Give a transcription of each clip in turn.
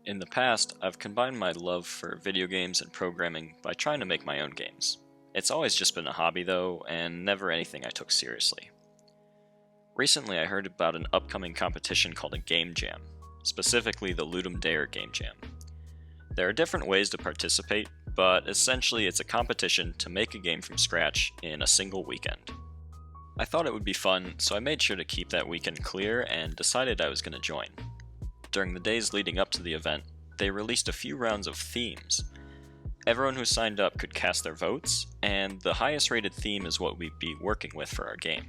In the past, I've combined my love for video games and programming by trying to make my own games. It's always just been a hobby though, and never anything I took seriously. Recently I heard about an upcoming competition called a Game Jam, specifically the Ludum Dare Game Jam. There are different ways to participate, but essentially it's a competition to make a game from scratch in a single weekend. I thought it would be fun, so I made sure to keep that weekend clear and decided I was going to join. During the days leading up to the event, they released a few rounds of themes. Everyone who signed up could cast their votes, and the highest rated theme is what we'd be working with for our game.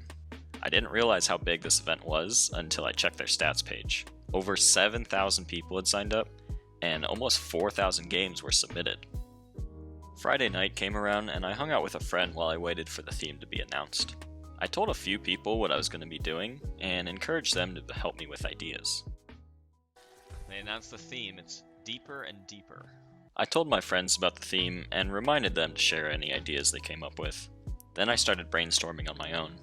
I didn't realize how big this event was until I checked their stats page. Over 7,000 people had signed up, and almost 4,000 games were submitted. Friday night came around and I hung out with a friend while I waited for the theme to be announced. I told a few people what I was going to be doing, and encouraged them to help me with ideas. They announced the theme, it's deeper and deeper. I told my friends about the theme and reminded them to share any ideas they came up with. Then I started brainstorming on my own.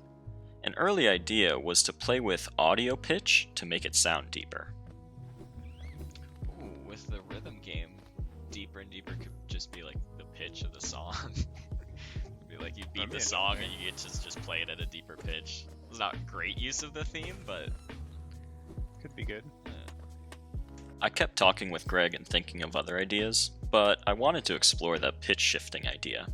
An early idea was to play with audio pitch to make it sound deeper. Ooh, with the rhythm game, deeper and deeper could just be like the pitch of the song. It'd be like you beat the song and you get to just play it at a deeper pitch. It's not great use of the theme, but could be good. I kept talking with Greg and thinking of other ideas, but I wanted to explore the pitch shifting idea.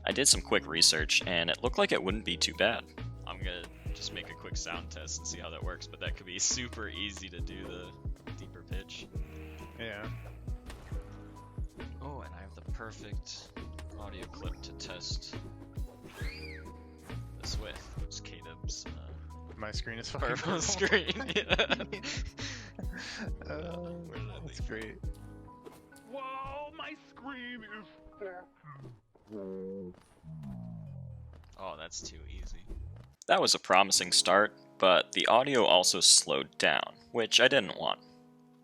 I did some quick research, and it looked like it wouldn't be too bad. I'm gonna just make a quick sound test and see how that works, but that could be super easy to do the deeper pitch. Yeah. Oh, and I have the perfect audio clip to test this with. It's Caleb's My screen is purple screen. Yeah. Where did I That's leave? great. Whoa, my screen is Oh, that's too easy. That was a promising start, but the audio also slowed down, which I didn't want.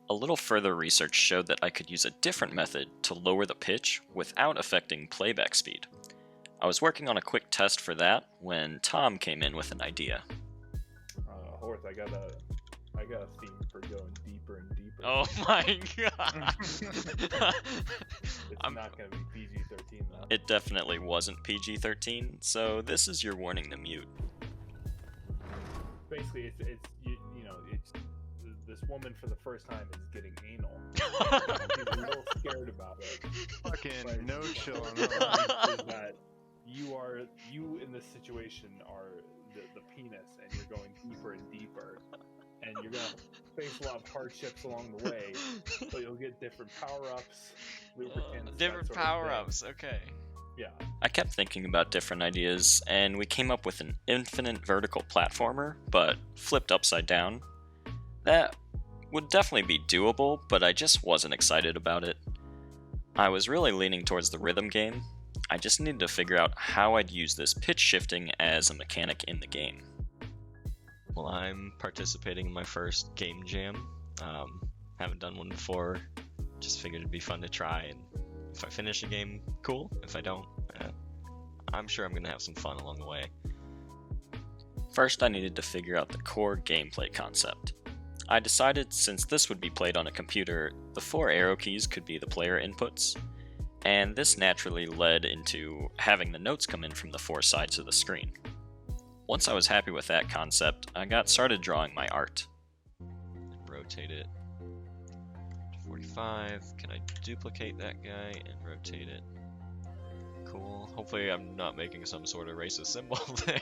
A little further research showed that I could use a different method to lower the pitch without affecting playback speed. I was working on a quick test for that when Tom came in with an idea. Horse, I got a theme for going deeper and deeper. Oh my god! It's not gonna be PG-13 though. It definitely wasn't PG-13, so this is your warning to mute. Basically, it's this woman for the first time is getting anal. She's a little scared about it. Fucking But no chill on the that. point is that you in this situation are the penis, and you're going deeper and deeper, and you're gonna face a lot of hardships along the way, but you'll get different power-ups, lubricants, that Different sort of power-ups, okay. thing. Yeah. I kept thinking about different ideas, and we came up with an infinite vertical platformer, but flipped upside down. That would definitely be doable, but I just wasn't excited about it. I was really leaning towards the rhythm game. I just needed to figure out how I'd use this pitch shifting as a mechanic in the game. Well, I'm participating in my first game jam. Haven't done one before. Just figured it'd be fun to try, and if I finish a game, cool. If I don't, I'm sure I'm gonna have some fun along the way. First, I needed to figure out the core gameplay concept. I decided since this would be played on a computer, the 4 arrow keys could be the player inputs, and this naturally led into having the notes come in from the 4 sides of the screen. Once I was happy with that concept, I got started drawing my art. Rotate it to 45. Can I duplicate that guy and rotate it? Cool. Hopefully I'm not making some sort of racist symbol there.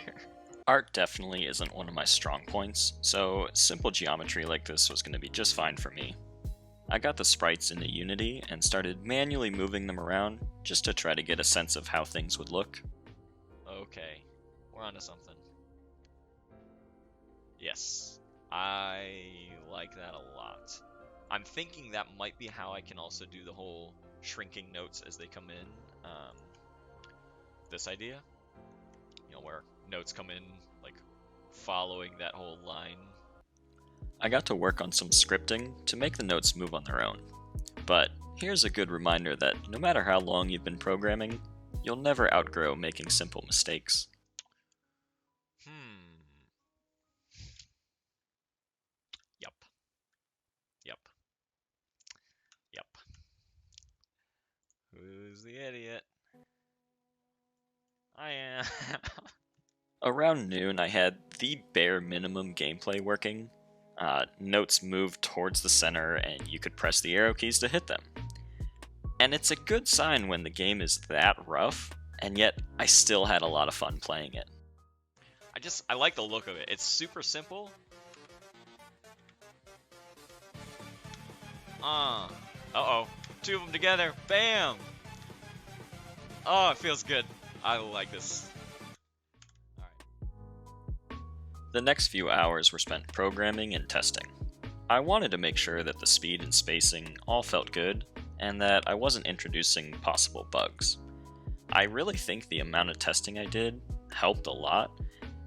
Art definitely isn't one of my strong points, so simple geometry like this was going to be just fine for me. I got the sprites into Unity and started manually moving them around just to try to get a sense of how things would look. Okay, we're onto something. Yes, I like that a lot. I'm thinking that might be how I can also do the whole shrinking notes as they come in. This idea, where notes come in like following that whole line. I got to work on some scripting to make the notes move on their own. But here's a good reminder that no matter how long you've been programming, you'll never outgrow making simple mistakes. Yup. Who's the idiot? I am. Around noon, I had the bare minimum gameplay working. Notes moved towards the center, and you could press the arrow keys to hit them. And it's a good sign when the game is that rough, and yet I still had a lot of fun playing it. I like the look of it. It's super simple. Uh-oh. Two of them together. Bam! Oh, it feels good. I like this. Alright. The next few hours were spent programming and testing. I wanted to make sure that the speed and spacing all felt good, and that I wasn't introducing possible bugs. I really think the amount of testing I did helped a lot,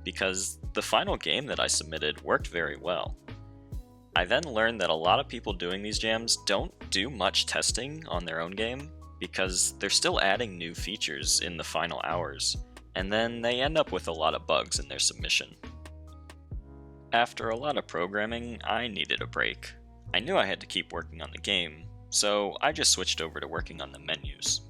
because the final game that I submitted worked very well. I then learned that a lot of people doing these jams don't do much testing on their own game, because they're still adding new features in the final hours, and then they end up with a lot of bugs in their submission. After a lot of programming, I needed a break. I knew I had to keep working on the game, so I just switched over to working on the menus.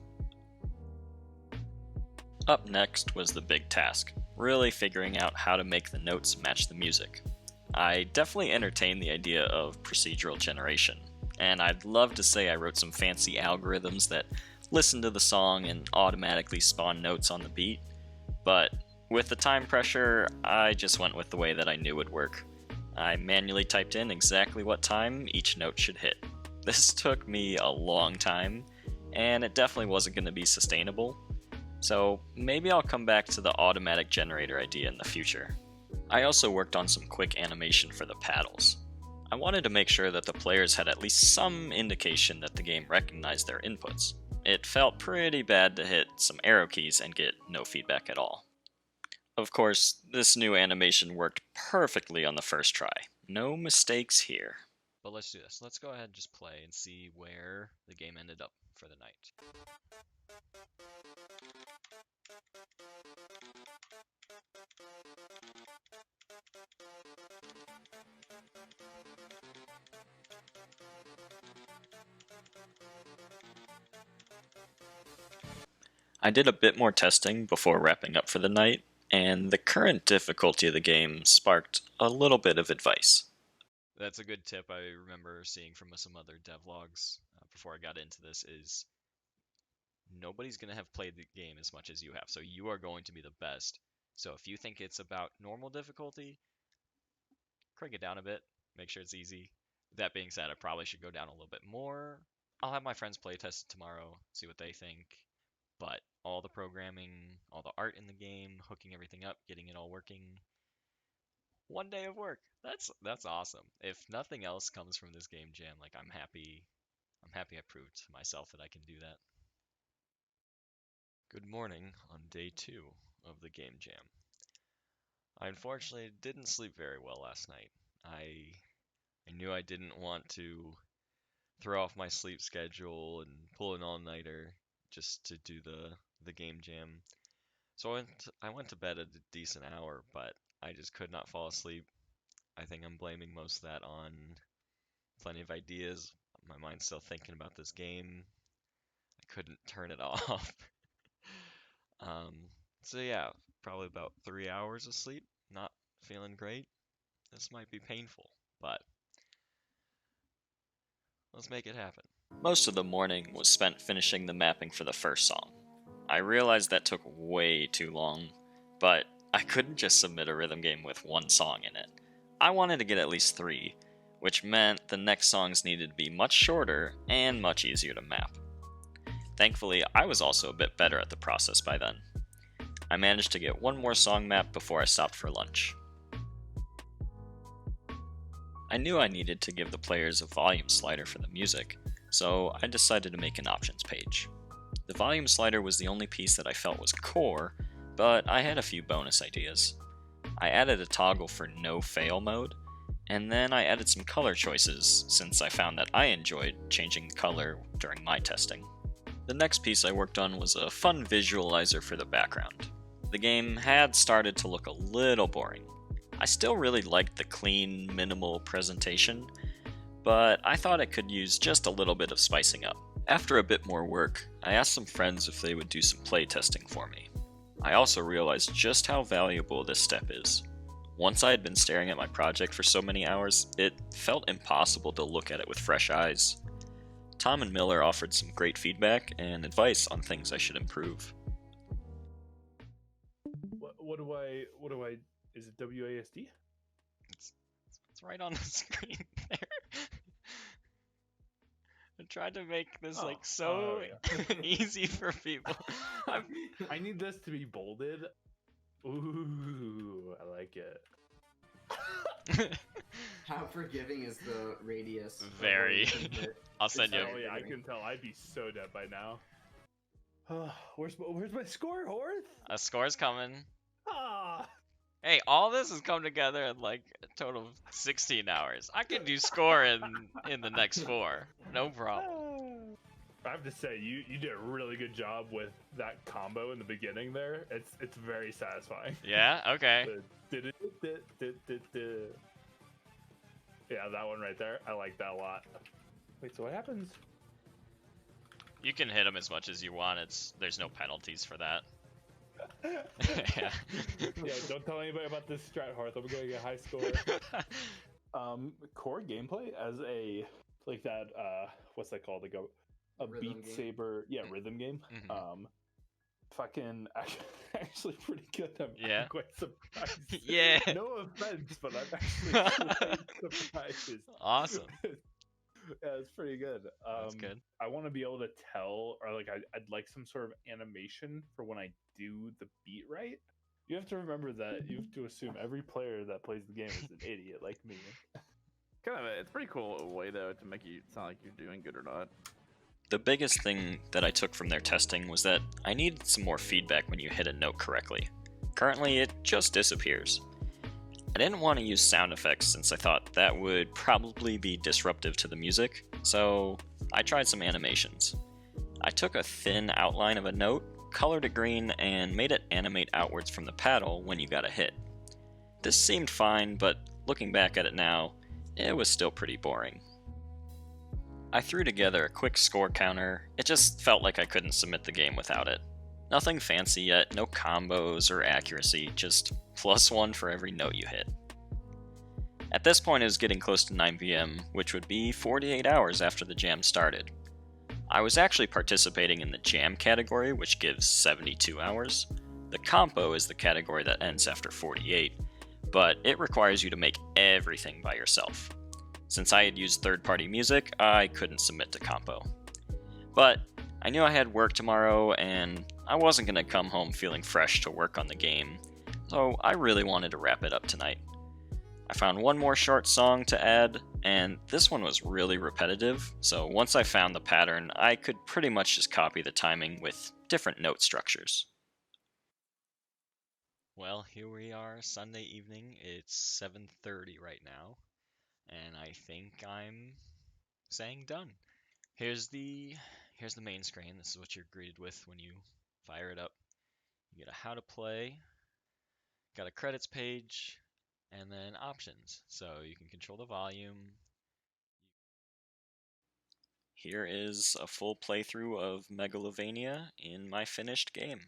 Up next was the big task, really figuring out how to make the notes match the music. I definitely entertained the idea of procedural generation, and I'd love to say I wrote some fancy algorithms that listen to the song and automatically spawn notes on the beat, but with the time pressure, I just went with the way that I knew would work. I manually typed in exactly what time each note should hit. This took me a long time, and it definitely wasn't going to be sustainable, so maybe I'll come back to the automatic generator idea in the future. I also worked on some quick animation for the paddles. I wanted to make sure that the players had at least some indication that the game recognized their inputs. It felt pretty bad to hit some arrow keys and get no feedback at all. Of course, this new animation worked perfectly on the first try. No mistakes here. But let's do this. Let's go ahead and just play and see where the game ended up for the night. I did a bit more testing before wrapping up for the night, and the current difficulty of the game sparked a little bit of advice. That's a good tip I remember seeing from some other devlogs before I got into this is nobody's going to have played the game as much as you have, so you are going to be the best. So if you think it's about normal difficulty, crank it down a bit, make sure it's easy. That being said, I probably should go down a little bit more. I'll have my friends play test it tomorrow, see what they think. But all the programming, all the art in the game, hooking everything up, getting it all working. One day of work. That's awesome. If nothing else comes from this game jam, like I'm happy I proved to myself that I can do that. Good morning on day 2 of the game jam. I unfortunately didn't sleep very well last night. I knew I didn't want to throw off my sleep schedule and pull an all-nighter just to do the game jam. So I went to bed at a decent hour, but I just could not fall asleep. I think I'm blaming most of that on plenty of ideas. My mind's still thinking about this game. I couldn't turn it off. So yeah, probably about 3 hours of sleep. Not feeling great. This might be painful, but let's make it happen. Most of the morning was spent finishing the mapping for the first song. I realized that took way too long, but I couldn't just submit a rhythm game with one song in it. I wanted to get at least 3, which meant the next songs needed to be much shorter and much easier to map. Thankfully, I was also a bit better at the process by then. I managed to get one more song map before I stopped for lunch. I knew I needed to give the players a volume slider for the music, so I decided to make an options page. The volume slider was the only piece that I felt was core, but I had a few bonus ideas. I added a toggle for no fail mode, and then I added some color choices since I found that I enjoyed changing the color during my testing. The next piece I worked on was a fun visualizer for the background. The game had started to look a little boring. I still really liked the clean, minimal presentation, but I thought it could use just a little bit of spicing up. After a bit more work, I asked some friends if they would do some play testing for me. I also realized just how valuable this step is. Once I had been staring at my project for so many hours, it felt impossible to look at it with fresh eyes. Tom and Miller offered some great feedback and advice on things I should improve. What do I? Is it WASD? It's right on the screen there. I tried to make this so easy for people. I need this to be bolded. Ooh, I like it. How forgiving is the radius? of Very. what you can hit? I'll send you. Oh yeah, I can tell. I'd be so dead by now. Where's my score, Horth? A score's coming. Ah. Hey, all this has come together in like a total of 16 hours. I can do score in the next 4. No problem. I have to say, you did a really good job with that combo in the beginning there. It's very satisfying. Yeah, okay. Yeah, that one right there. I like that a lot. Wait, so what happens? You can hit them as much as you want. There's no penalties for that. Yeah. Yeah, don't tell anybody about this strat, Hearth. I'm gonna get a high score. Core gameplay as a like that. What's that called? Like a Rhythm Beat game? Saber, rhythm game. Mhm. Fucking actually pretty good. I'm Yeah. quite surprised. Yeah. No offense, but I'm actually quite surprised. Awesome. Yeah, it's pretty good. That's good. I want to be able to tell, or like I'd like some sort of animation for when I do the beat right. You have to remember that you have to assume every player that plays the game is an idiot like me. It's pretty cool way though to make you sound like you're doing good or not. The biggest thing that I took from their testing was that I needed some more feedback when you hit a note correctly. Currently, it just disappears. I didn't want to use sound effects since I thought that would probably be disruptive to the music, so I tried some animations. I took a thin outline of a note, colored it green, and made it animate outwards from the paddle when you got a hit. This seemed fine, but looking back at it now, it was still pretty boring. I threw together a quick score counter. It just felt like I couldn't submit the game without it. Nothing fancy yet, no combos or accuracy, just +1 for every note you hit. At this point it was getting close to 9 PM, which would be 48 hours after the jam started. I was actually participating in the jam category, which gives 72 hours. The compo is the category that ends after 48, but it requires you to make everything by yourself. Since I had used third-party music, I couldn't submit to compo. But I knew I had work tomorrow, and I wasn't going to come home feeling fresh to work on the game, so I really wanted to wrap it up tonight. I found one more short song to add, and this one was really repetitive, so once I found the pattern, I could pretty much just copy the timing with different note structures. Well, here we are, Sunday evening. It's 7:30 right now, and I think I'm saying done. Here's the main screen. This is what you're greeted with when you fire it up. You get a how to play, got a credits page, and then options. So you can control the volume. Here is a full playthrough of Megalovania in my finished game.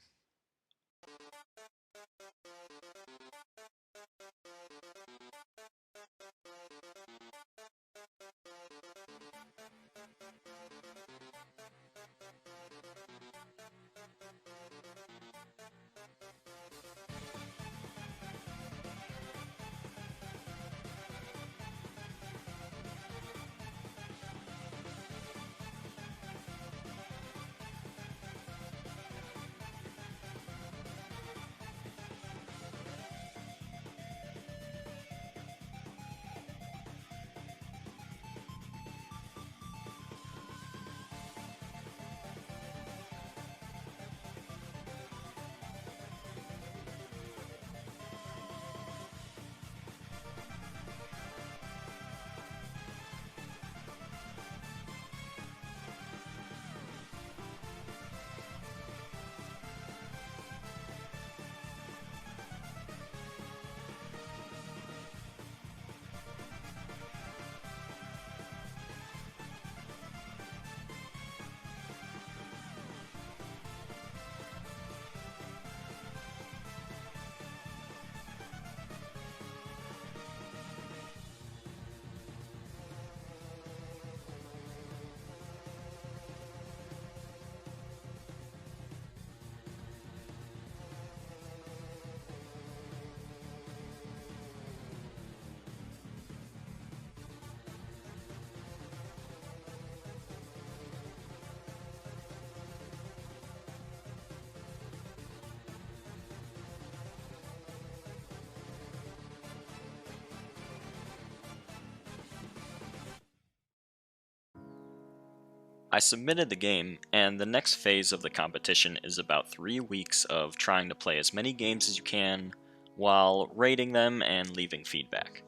I submitted the game, and the next phase of the competition is about 3 weeks of trying to play as many games as you can while rating them and leaving feedback.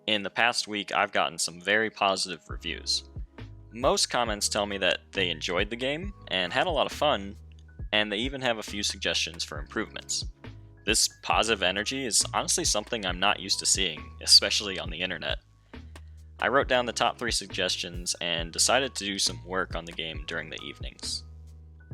In the past week, I've gotten some very positive reviews. Most comments tell me that they enjoyed the game and had a lot of fun, and they even have a few suggestions for improvements. This positive energy is honestly something I'm not used to seeing, especially on the internet. I wrote down the top 3 suggestions and decided to do some work on the game during the evenings.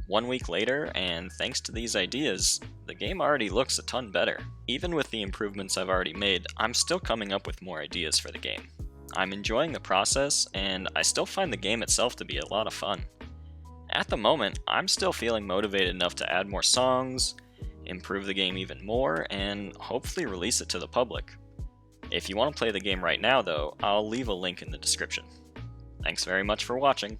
1 week later, and thanks to these ideas, the game already looks a ton better. Even with the improvements I've already made, I'm still coming up with more ideas for the game. I'm enjoying the process, and I still find the game itself to be a lot of fun. At the moment, I'm still feeling motivated enough to add more songs, improve the game even more, and hopefully release it to the public. If you want to play the game right now though, I'll leave a link in the description. Thanks very much for watching.